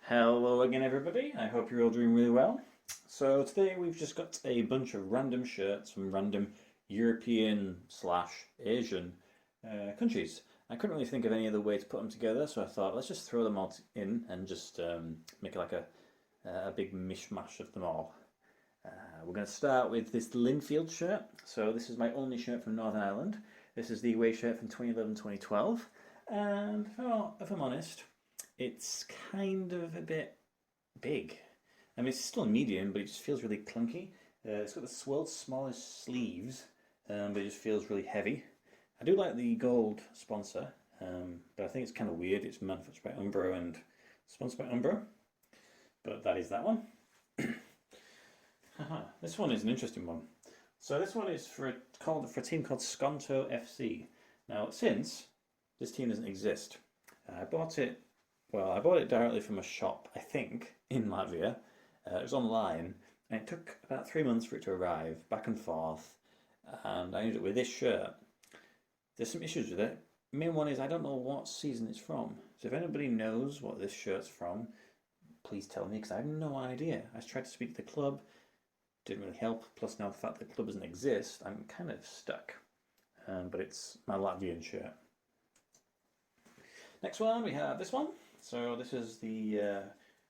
Hello again, everybody. I hope you're all doing really well. So today we've just got a bunch of random shirts from random European slash Asian countries. I couldn't really think of any other way to put them together, so I thought let's just throw them all in and just make it like a big mishmash of them all. We're going to start with this Linfield shirt. So this is my only shirt from Northern Ireland. This is the away shirt from 2011-2012, and if I'm honest, it's kind of a bit big. I mean, it's still medium, but it just feels really clunky. It's got the world's smallest sleeves, but it just feels really heavy. I do like the gold sponsor, but I think it's kind of weird. It's manufactured by Umbro and sponsored by Umbro, but that is that one. This one is an interesting one. So this one is for a team called Skonto FC. Now, since this team doesn't exist, I bought it. Well, I bought it directly from a shop, I think, in Latvia. It was online, and it took about 3 months for it to arrive, back and forth, and I ended up with this shirt. There's some issues with it. The main one is I don't know what season it's from. So if anybody knows what this shirt's from, please tell me, because I have no idea. I tried to speak to the club, didn't really help. Plus now the fact that the club doesn't exist, I'm kind of stuck. But it's my Latvian shirt. Next one, we have this one. So this is the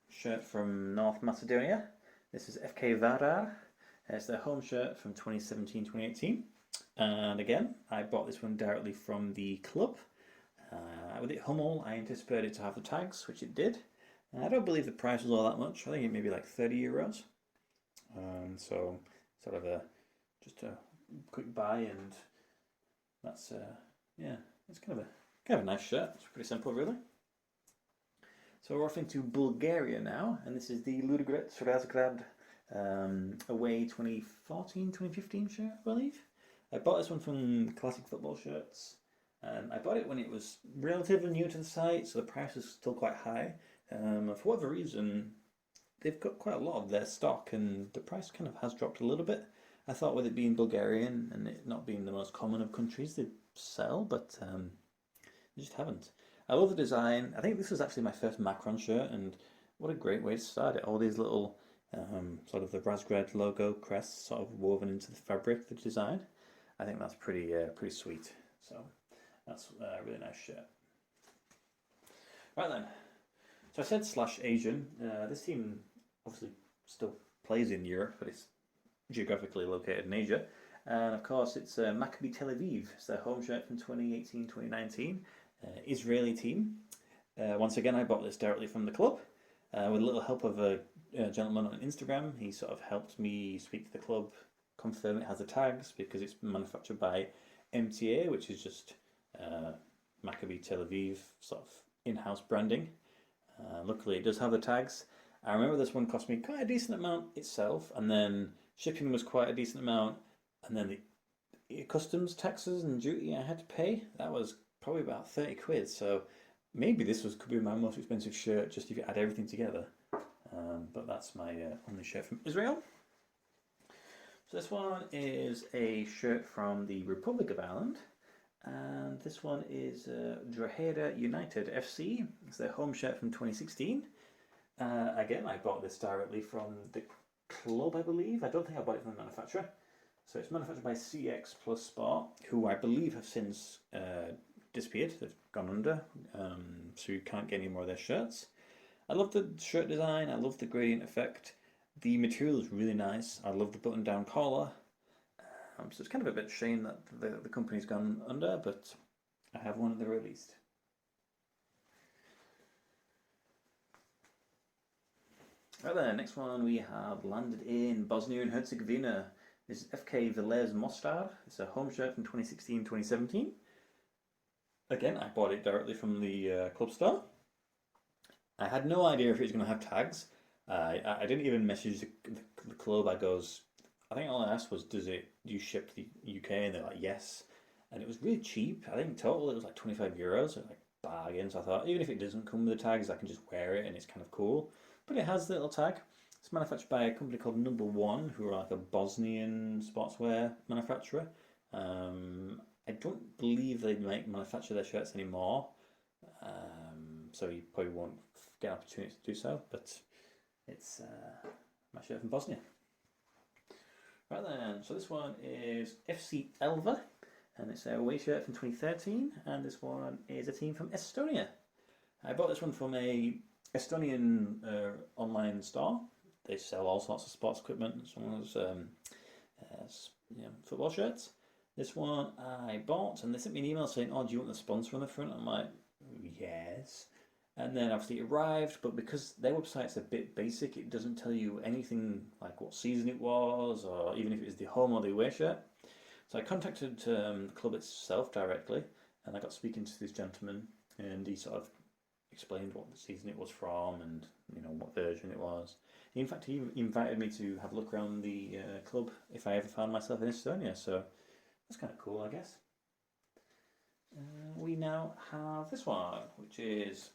shirt from North Macedonia. This is FK Vardar. It's their home shirt from 2017-2018. And again, I bought this one directly from the club. With it Hummel, I anticipated to have the tags, which it did. And I don't believe the price was all that much. I think it may be like 30 euros. So sort of just a quick buy, and that's yeah, it's kind of a nice shirt. It's pretty simple, really. So we're off into Bulgaria now, and this is the Ludogorets Razgrad away 2014-2015 shirt, I believe. I bought this one from Classic Football Shirts. I bought it when it was relatively new to the site, so the price was still quite high. For whatever reason, they've got quite a lot of their stock, and the price kind of has dropped a little bit. I thought with it being Bulgarian and it not being the most common of countries, they'd sell, but they just haven't. I love the design. I think this was actually my first Macron shirt, and what a great way to start it. All these little sort of the Razgrad logo crests sort of woven into the fabric, the design. I think that's pretty sweet. So that's a really nice shirt. Right then. So I said slash Asian. This team obviously still plays in Europe, but it's geographically located in Asia. And of course, it's Maccabi Tel Aviv. It's their home shirt from 2018-2019. Israeli team. Once again, I bought this directly from the club with a little help of a gentleman on Instagram. He sort of helped me speak to the club, confirm it has the tags because it's manufactured by MTA, which is just Maccabi Tel Aviv sort of in-house branding. Luckily, it does have the tags. I remember this one cost me quite a decent amount itself, and then shipping was quite a decent amount, and then the customs taxes and duty I had to pay, that was probably about 30 quid. So maybe this could be my most expensive shirt just if you add everything together. But that's my only shirt from Israel. So this one is a shirt from the Republic of Ireland. And this one is Drogheda United FC. It's their home shirt from 2016. Again, I bought this directly from the club, I believe. I don't think I bought it from the manufacturer. So it's manufactured by CX Plus Sport, who I believe have since disappeared. They've gone under, so you can't get any more of their shirts. I love the shirt design. I love the gradient effect. The material is really nice. I love the button-down collar. So it's kind of a bit shame that the company's gone under, but I have one at the very least. Right then, next one we have landed in Bosnia and Herzegovina. This is FK Velez Mostar. It's a home shirt from 2016-2017. Again, I bought it directly from the club store. I had no idea if it was going to have tags. I didn't even message the club. I think all I asked was, do you ship to the UK? And they're like, yes. And it was really cheap. I think total it was like 25 euros, so like bargain. So I thought, even if it doesn't come with the tags, I can just wear it and it's kind of cool. But it has the little tag. It's manufactured by a company called Number One, who are like a Bosnian sportswear manufacturer. I don't believe they manufacture their shirts anymore. So you probably won't get an opportunity to do so, but it's my shirt from Bosnia. Right then, so this one is FC Elva, and it's a away shirt from 2013, and this one is a team from Estonia. I bought this one from a Estonian online store. They sell all sorts of sports equipment, as well as football shirts. This one I bought, and they sent me an email saying, "Oh, do you want the sponsor on the front?" I'm like, "Yes." And then obviously it arrived, but because their website's a bit basic, it doesn't tell you anything like what season it was, or even if it was the home or the away shirt. So I contacted the club itself directly, and I got speaking to this gentleman, and he sort of explained what the season it was from, and what version it was. In fact, he invited me to have a look around the club if I ever found myself in Estonia. So that's kind of cool, I guess. We now have this one, which is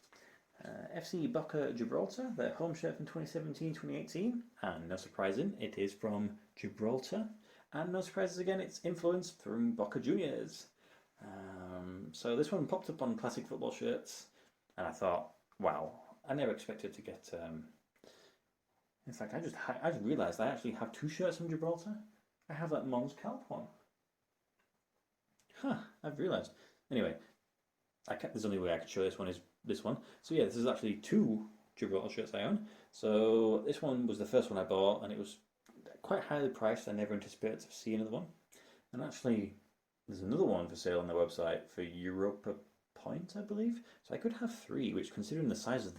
FC Boca Gibraltar, their home shirt from 2017-2018, and no surprising, it is from Gibraltar, and no surprises again, it's influenced from Boca Juniors. So this one popped up on classic football shirts, and I thought, wow, I never expected to get. In fact, I just realised I actually have two shirts from Gibraltar. I have that Mons Calp one. Huh, I've realised. Anyway, there's only way I could show this one is this one. So yeah, this is actually two Gibraltar shirts I own. So this one was the first one I bought, and it was quite highly priced. I never anticipated to see another one. And actually, there's another one for sale on their website for Euro per point, I believe. So I could have three, which, considering the size of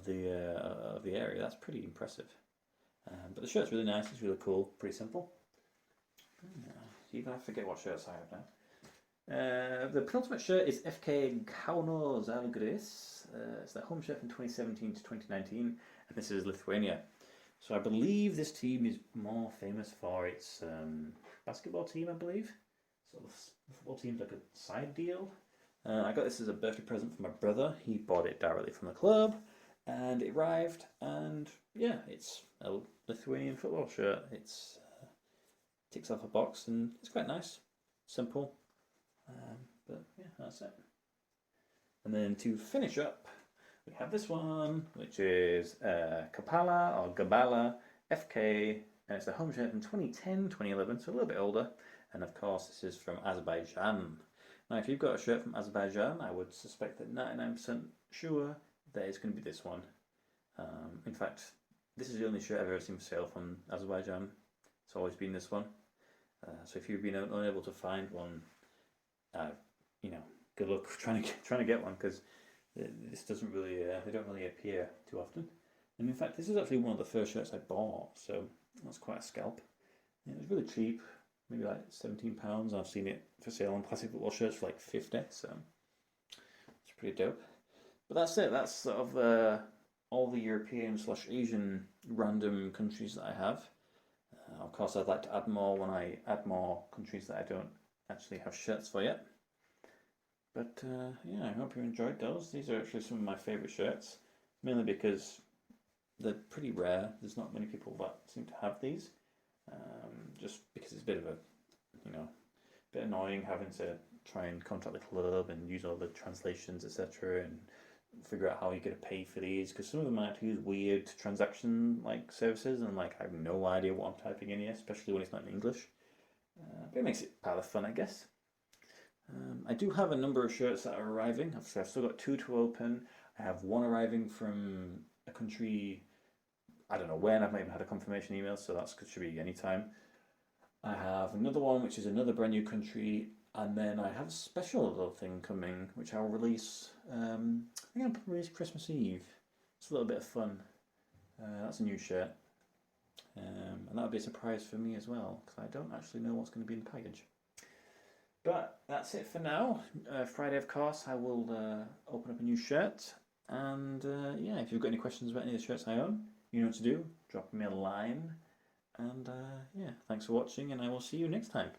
the area, that's pretty impressive. But the shirt's really nice. It's really cool. Pretty simple. Even I forget what shirts I have now. The penultimate shirt is FK Kauno Žalgiris. It's their home shirt from 2017 to 2019, and this is Lithuania. So I believe this team is more famous for its basketball team, I believe. So the football team's like a side deal. I got this as a birthday present for my brother. He bought it directly from the club, and it arrived, and yeah, it's a Lithuanian football shirt. It's ticks off a box, and it's quite nice. Simple. But yeah, that's it. And then to finish up, we have this one, which is Kapala or Gabala FK, and it's the home shirt from 2010, 2011, so a little bit older. And of course, this is from Azerbaijan. Now, if you've got a shirt from Azerbaijan, I would suspect that 99% sure that it's going to be this one. In fact, this is the only shirt I've ever seen for sale from Azerbaijan. It's always been this one. So if you've been unable to find one, good luck trying to get one, because this doesn't really they don't really appear too often. And in fact, this is actually one of the first shirts I bought, so that's quite a scalp. It was really cheap, maybe like £17. I've seen it for sale on classic football shirts for like 50, so it's pretty dope. But that's it. That's sort of all the European/Asian random countries that I have. Of course, I'd like to add more when I add more countries that I don't actually have shirts for yet. But yeah, I hope you enjoyed those. These are actually some of my favourite shirts, mainly because they're pretty rare. There's not many people that seem to have these. Just because it's a bit of a, bit annoying having to try and contact the club and use all the translations, etc., and figure out how you're going to pay for these, because some of them might use weird transaction services, and I have no idea what I'm typing in here, especially when it's not in English. But it makes it part of the fun, I guess. I do have a number of shirts that are arriving. I've still got two to open. I have one arriving from a country, I don't know when, I've not even had a confirmation email, so that should be any time. I have another one, which is another brand new country, and then I have a special little thing coming, which I'll release, I think I'll release Christmas Eve. It's a little bit of fun. That's a new shirt. And that'll be a surprise for me as well, because I don't actually know what's going to be in the package. But that's it for now. Friday, of course, I will open up a new shirt. And yeah, if you've got any questions about any of the shirts I own, you know what to do. Drop me a line. And yeah, thanks for watching, and I will see you next time.